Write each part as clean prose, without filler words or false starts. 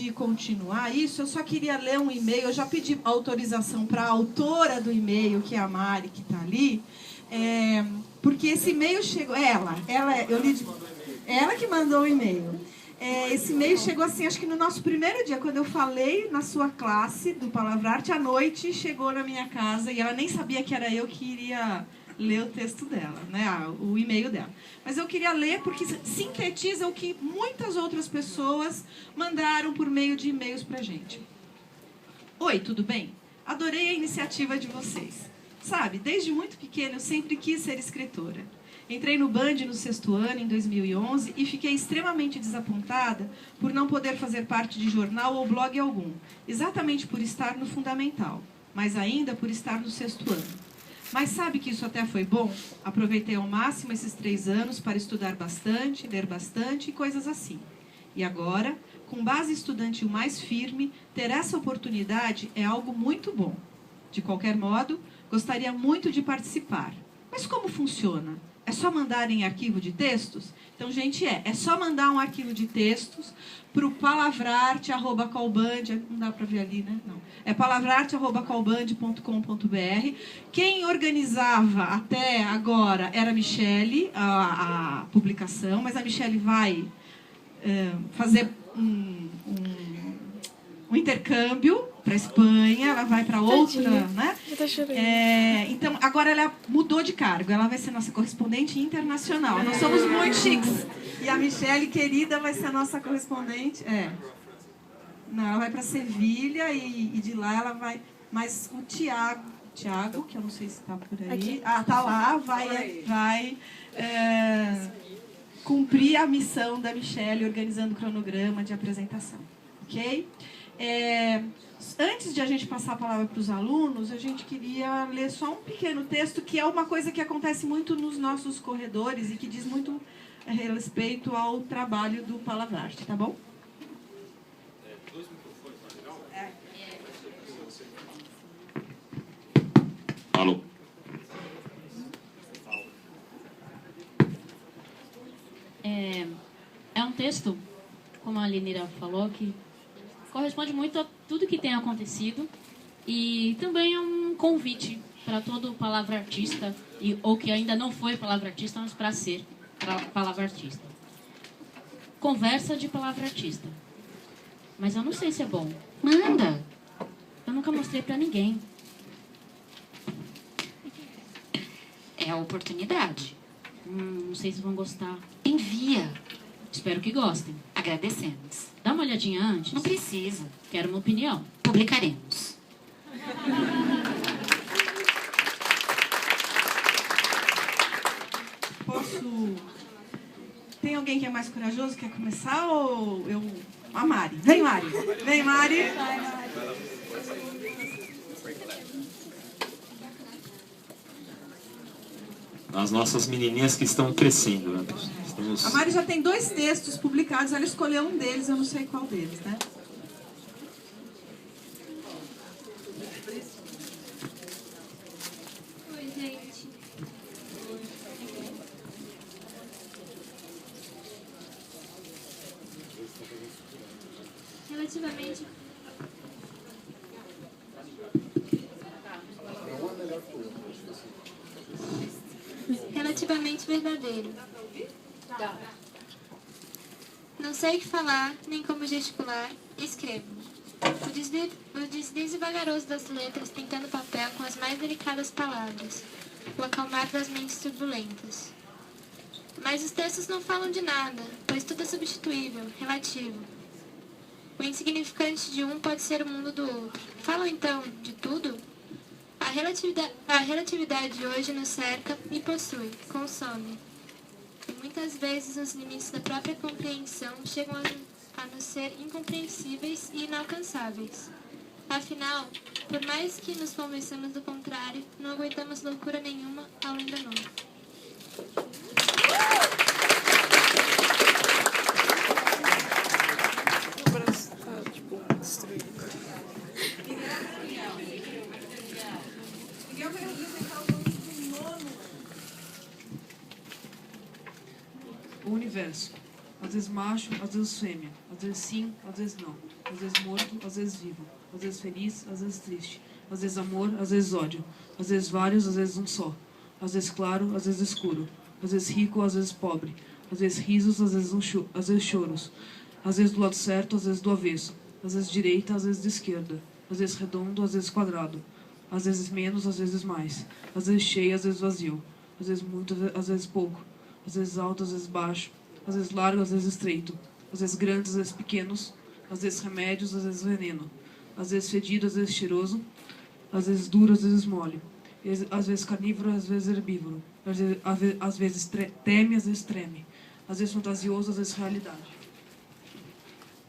de continuar isso, eu só queria ler um e-mail. Eu já pedi autorização para a autora do e-mail, que é a Mari, que está ali, porque esse e-mail chegou... Ela que mandou o e-mail. Esse e-mail chegou assim, acho que no nosso primeiro dia, quando eu falei na sua classe do Palavrarte, à noite chegou na minha casa e ela nem sabia que era eu que iria ler o texto dela, né, o e-mail dela. Mas eu queria ler porque sintetiza o que muitas outras pessoas mandaram por meio de e-mails pra gente. Oi, tudo bem? Adorei a iniciativa de vocês. Sabe, desde muito pequena eu sempre quis ser escritora. Entrei no Band no 6º ano, em 2011, e fiquei extremamente desapontada por não poder fazer parte de jornal ou blog algum, exatamente por estar no fundamental, mas ainda por estar no 6º ano. Mas sabe que isso até foi bom? Aproveitei ao máximo esses 3 anos para estudar bastante, ler bastante e coisas assim. E agora, com base estudantil mais firme, ter essa oportunidade é algo muito bom. De qualquer modo, gostaria muito de participar. Mas como funciona? É só mandar em arquivo de textos? Então, gente, é só mandar um arquivo de textos para o palavrarte@colband, não dá para ver ali, né? Não. É palavrarte@colband.com.br. Quem organizava até agora era a Michele, a publicação, mas a Michele vai fazer um intercâmbio para a Espanha, ela vai para outra, né? Então, agora ela mudou de cargo, ela vai ser nossa correspondente internacional. Nós somos muito chiques. E a Michele, querida, vai ser a nossa correspondente. Não, ela vai para Sevilha e de lá ela vai... Mas o Tiago, que eu não sei se está por aí... Aqui. Tá lá, vai cumprir a missão da Michele, organizando o cronograma de apresentação. Ok? Antes de a gente passar a palavra para os alunos, a gente queria ler só um pequeno texto, que é uma coisa que acontece muito nos nossos corredores e que diz muito a respeito ao trabalho do Palavrarte, tá bom? Alô. É um texto, como a Lenira falou, que corresponde muito a tudo que tem acontecido e também é um convite para todo palavra-artista, ou que ainda não foi palavra-artista, mas para ser palavra-artista. Conversa de palavra-artista. Mas eu não sei se é bom. Manda! Eu nunca mostrei para ninguém. É a oportunidade. Não sei se vão gostar. Envia. Espero que gostem. Agradecemos. Dá uma olhadinha antes. Não precisa. Quero uma opinião. Publicaremos. Posso... Tem alguém que é mais corajoso, quer começar, ou eu... A Mari. Vem, Mari. Vem, Mari. As nossas menininhas que estão crescendo, né? A Mari já tem 2 textos publicados, ela escolheu um deles, eu não sei qual deles, né? Oi, gente. Relativamente verdadeiro. Não sei o que falar, nem como gesticular, escrevo. O deslize vagaroso das letras pintando o papel com as mais delicadas palavras, o acalmar das mentes turbulentas. Mas os textos não falam de nada, pois tudo é substituível, relativo. O insignificante de um pode ser o mundo do outro. Falam então de tudo? A relatividade de hoje nos cerca e possui, consome. E muitas vezes os limites da própria compreensão chegam a nos ser incompreensíveis e inalcançáveis. Afinal, por mais que nos convençamos do contrário, não aguentamos loucura nenhuma além da nossa. O universo. Às vezes macho, às vezes fêmea. Às vezes sim, às vezes não. às vezes morto, às vezes vivo, às vezes feliz, às vezes triste, às vezes amor, às vezes ódio, às vezes vários, às vezes um só, às vezes claro, às vezes escuro, às vezes rico, às vezes pobre, às vezes risos, às vezes às vezes choros, às vezes do lado certo, às vezes do avesso, às vezes direita, às vezes de esquerda, às vezes redondo, às vezes quadrado, às vezes menos, às vezes mais, às vezes cheio, às vezes vazio, às vezes muito, às vezes pouco, às vezes alto, às vezes baixo, às vezes largo, às vezes estreito, às vezes grandes, às vezes pequenos, às vezes remédios, às vezes veneno, às vezes fedido, às vezes cheiroso, às vezes duro, às vezes mole, às vezes carnívoro, às vezes herbívoro, às vezes teme, às vezes treme, às vezes fantasioso, às vezes realidade,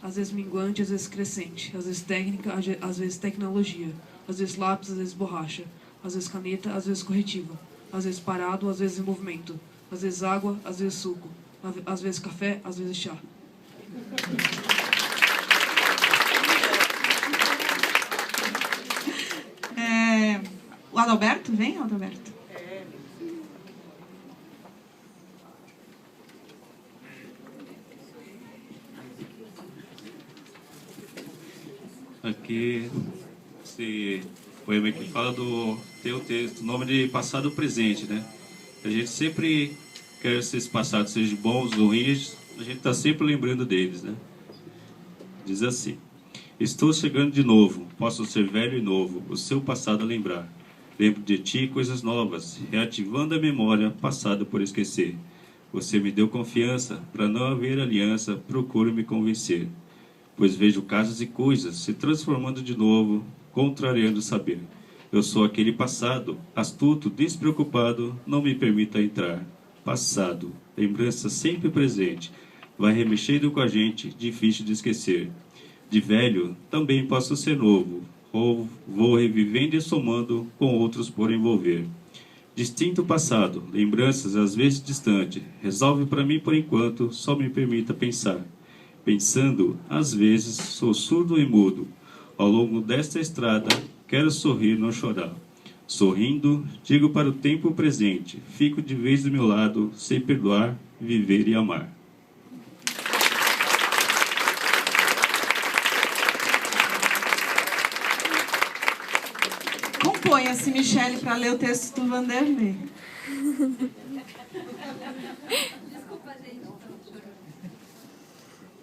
às vezes minguante, às vezes crescente, às vezes técnica, às vezes tecnologia, às vezes lápis, às vezes borracha, às vezes caneta, às vezes corretiva, às vezes parado, às vezes em movimento, às vezes água, às vezes suco, às vezes café, às vezes chá. O Adalberto, vem, Adalberto. Aqui, esse poema que fala do teu texto, nome de passado presente, né? A gente sempre quer que esse passado seja bons ou ruins, a gente está sempre lembrando deles, né? Diz assim: estou chegando de novo, posso ser velho e novo, o seu passado a lembrar. Lembro de ti coisas novas, reativando a memória passada por esquecer. Você me deu confiança, para não haver aliança, procuro me convencer. Pois vejo casos e coisas se transformando de novo, contrariando o saber. Eu sou aquele passado, astuto, despreocupado, não me permita entrar. Passado, lembrança sempre presente, vai remexendo com a gente, difícil de esquecer. De velho, também posso ser novo, ou vou revivendo e somando com outros por envolver. Distinto passado, lembranças às vezes distante, resolve para mim por enquanto, só me permita pensar. Pensando, às vezes, sou surdo e mudo. Ao longo desta estrada, quero sorrir, não chorar. Sorrindo, digo para o tempo presente, fico de vez do meu lado, sei perdoar, viver e amar. Componha-se, Michele, para ler o texto do Vanderlei. Desculpa, gente.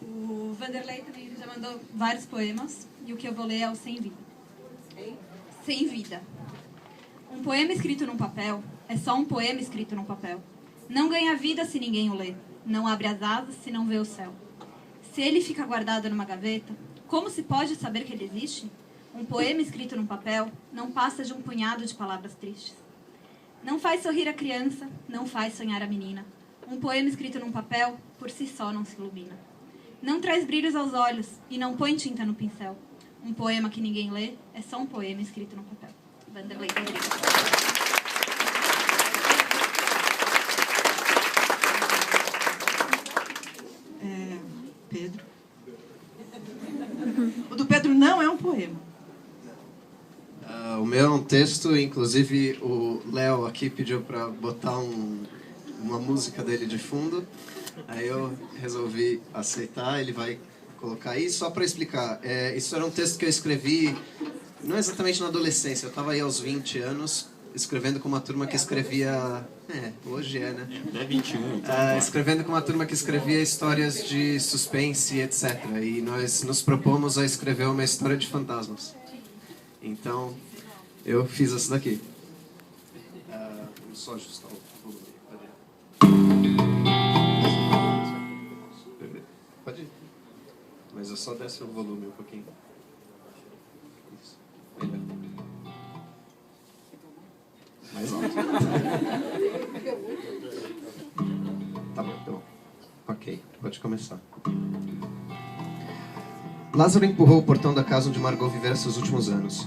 O Vanderlei também já mandou vários poemas, e o que eu vou ler é o Sem Vida. Sem Vida. Um poema escrito num papel é só um poema escrito num papel. Não ganha vida se ninguém o lê. Não abre as asas se não vê o céu. Se ele fica guardado numa gaveta, como se pode saber que ele existe? Um poema escrito num papel não passa de um punhado de palavras tristes. Não faz sorrir a criança, não faz sonhar a menina. Um poema escrito num papel, por si só não se ilumina. Não traz brilhos aos olhos e não põe tinta no pincel. Um poema que ninguém lê é só um poema escrito num papel. Vanderlei Rodrigues. Pedro. O do Pedro não é um poema. O meu é um texto, inclusive o Léo aqui pediu para botar uma música dele de fundo. Aí eu resolvi aceitar, ele vai colocar aí. Só para explicar, isso era um texto que eu escrevi, não exatamente na adolescência, eu estava aí aos 20 anos, escrevendo com uma turma que escrevia... hoje né? É 21. Então escrevendo com uma turma que escrevia histórias de suspense, etc. E nós nos propomos a escrever uma história de fantasmas. Então, eu fiz essa daqui. Vamos só ajustar o volume. Pode ir. Mas eu só desço o volume um pouquinho. Isso. Melhor. Mais alto. Tá bom, então. Ok, pode começar. Lázaro empurrou o portão da casa onde Margot vivera seus últimos anos.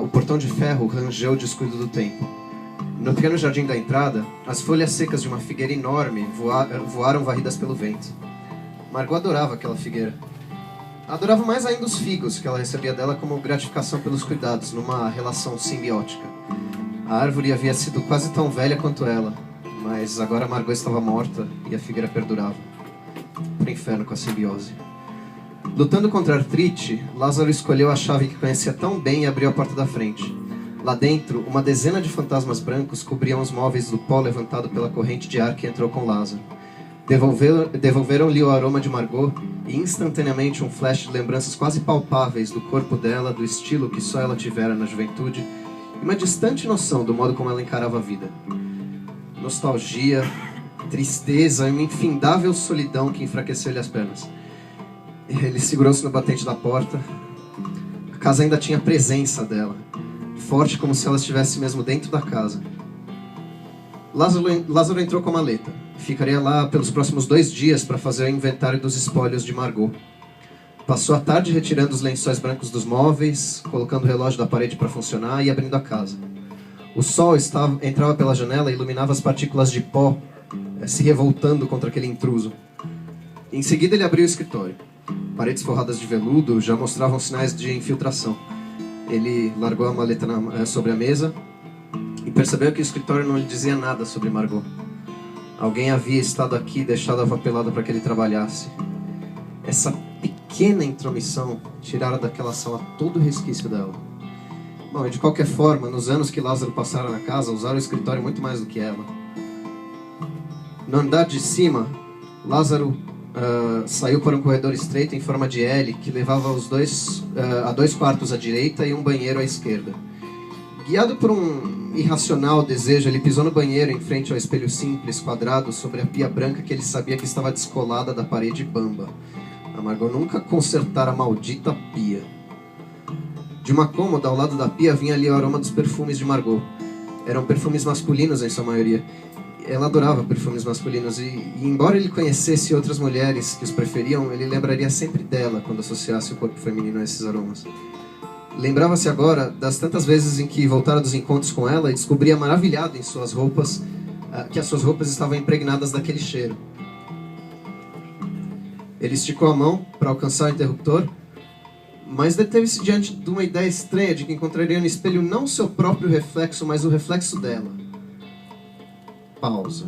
O portão de ferro rangeu o descuido do tempo. No pequeno jardim da entrada, as folhas secas de uma figueira enorme voaram varridas pelo vento. Margot adorava aquela figueira. Adorava mais ainda os figos que ela recebia dela como gratificação pelos cuidados, numa relação simbiótica. A árvore havia sido quase tão velha quanto ela, mas agora Margot estava morta e a figueira perdurava. Pro inferno com a simbiose. Lutando contra a artrite, Lázaro escolheu a chave que conhecia tão bem e abriu a porta da frente. Lá dentro, uma dezena de fantasmas brancos cobriam os móveis do pó levantado pela corrente de ar que entrou com Lázaro. Devolveram-lhe o aroma de Margot e instantaneamente um flash de lembranças quase palpáveis do corpo dela, do estilo que só ela tivera na juventude e uma distante noção do modo como ela encarava a vida. Nostalgia, tristeza e uma infindável solidão que enfraqueceu-lhe as pernas. Ele segurou-se no batente da porta. A casa ainda tinha a presença dela, forte como se ela estivesse mesmo dentro da casa. Lázaro entrou com a maleta. Ficaria lá pelos próximos 2 dias para fazer o inventário dos espólios de Margot. Passou a tarde retirando os lençóis brancos dos móveis, colocando o relógio da parede para funcionar e abrindo a casa. O sol entrava pela janela e iluminava as partículas de pó se revoltando contra aquele intruso. Em seguida ele abriu o escritório. Paredes forradas de veludo já mostravam sinais de infiltração. Ele largou a maleta sobre a mesa e percebeu que o escritório não lhe dizia nada sobre Margot. Alguém havia estado aqui e deixado a papelada para que ele trabalhasse. Essa pequena intromissão tirara daquela sala todo o resquício dela. Bom, e de qualquer forma, nos anos que Lázaro passara na casa, usaram o escritório muito mais do que ela. No andar de cima, Lázaro saiu para um corredor estreito em forma de L que levava a 2 quartos à direita e um banheiro à esquerda. Guiado por um irracional desejo, ele pisou no banheiro em frente ao espelho simples, quadrado, sobre a pia branca que ele sabia que estava descolada da parede bamba. A Margot nunca consertara a maldita pia. De uma cômoda ao lado da pia vinha ali o aroma dos perfumes de Margot. Eram perfumes masculinos em sua maioria. Ela adorava perfumes masculinos e embora ele conhecesse outras mulheres que os preferiam, ele lembraria sempre dela quando associasse o corpo feminino a esses aromas. Lembrava-se agora das tantas vezes em que voltara dos encontros com ela e descobria maravilhado em suas roupas que as suas roupas estavam impregnadas daquele cheiro. Ele esticou a mão para alcançar o interruptor, mas deteve-se diante de uma ideia estranha de que encontraria no espelho não o seu próprio reflexo, mas o reflexo dela. Pausa.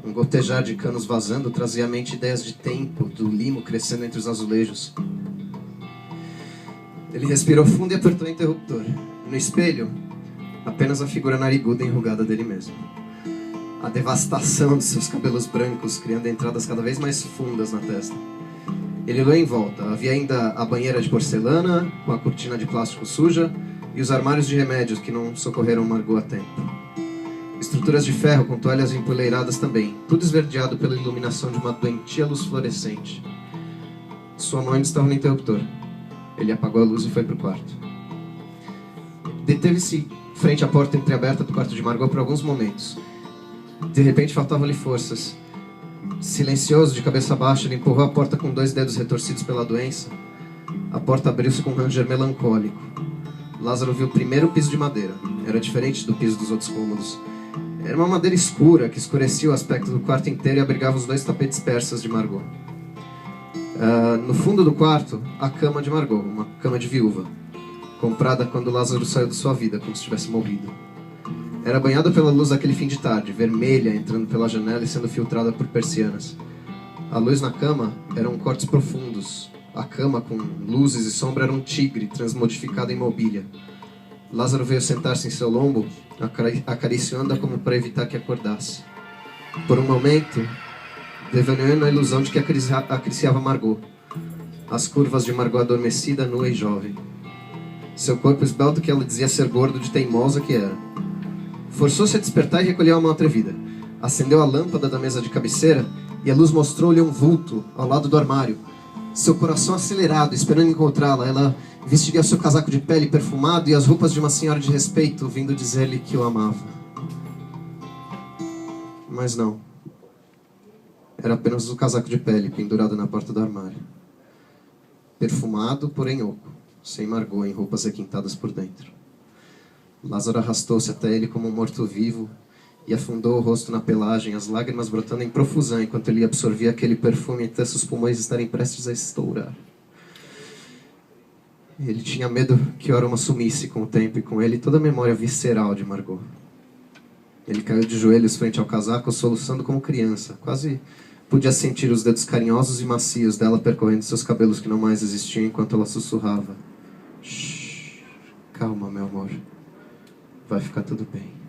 Um gotejar de canos vazando trazia à mente ideias de tempo, do limo crescendo entre os azulejos. Ele respirou fundo e apertou o interruptor. No espelho, apenas a figura nariguda e enrugada dele mesmo. A devastação de seus cabelos brancos, criando entradas cada vez mais fundas na testa. Ele olhou em volta. Havia ainda a banheira de porcelana, com a cortina de plástico suja, e os armários de remédios que não socorreram Margot a tempo. Estruturas de ferro com toalhas empoleiradas também, tudo esverdeado pela iluminação de uma doentia luz fluorescente. Sua mão ainda estava no interruptor. Ele apagou a luz e foi para o quarto. Deteve-se frente à porta entreaberta do quarto de Margot por alguns momentos. De repente faltavam-lhe forças. Silencioso, de cabeça baixa, ele empurrou a porta com 2 dedos retorcidos pela doença. A porta abriu-se com um ranger melancólico. Lázaro viu primeiro o piso de madeira. Era diferente do piso dos outros cômodos. Era uma madeira escura que escurecia o aspecto do quarto inteiro e abrigava os 2 tapetes persas de Margot. No fundo do quarto, a cama de Margot, uma cama de viúva, comprada quando Lázaro saiu de sua vida, como se tivesse morrido. Era banhada pela luz daquele fim de tarde, vermelha, entrando pela janela e sendo filtrada por persianas. A luz na cama eram cortes profundos. A cama, com luzes e sombra, era um tigre transmodificado em mobília. Lázaro veio sentar-se em seu lombo, acariciando-a como para evitar que acordasse. Por um momento, devaneou na ilusão de que acariciava Margot. As curvas de Margot adormecida, nua e jovem. Seu corpo esbelto que ela dizia ser gordo de teimosa que era. Forçou-se a despertar e recolheu a mão atrevida. Acendeu a lâmpada da mesa de cabeceira e a luz mostrou-lhe um vulto ao lado do armário. Seu coração acelerado, esperando encontrá-la, ela vestiria seu casaco de pele perfumado e as roupas de uma senhora de respeito, vindo dizer-lhe que o amava. Mas não. Era apenas o casaco de pele pendurado na porta do armário. Perfumado, porém oco, sem Margot em roupas requintadas por dentro. Lázaro arrastou-se até ele como um morto-vivo e afundou o rosto na pelagem, as lágrimas brotando em profusão enquanto ele absorvia aquele perfume até seus pulmões estarem prestes a estourar. Ele tinha medo que o aroma sumisse com o tempo e com ele toda a memória visceral de Margot. Ele caiu de joelhos frente ao casaco, soluçando como criança, quase Podia sentir os dedos carinhosos e macios dela percorrendo seus cabelos que não mais existiam enquanto ela sussurrava. Shhh, calma, meu amor. Vai ficar tudo bem.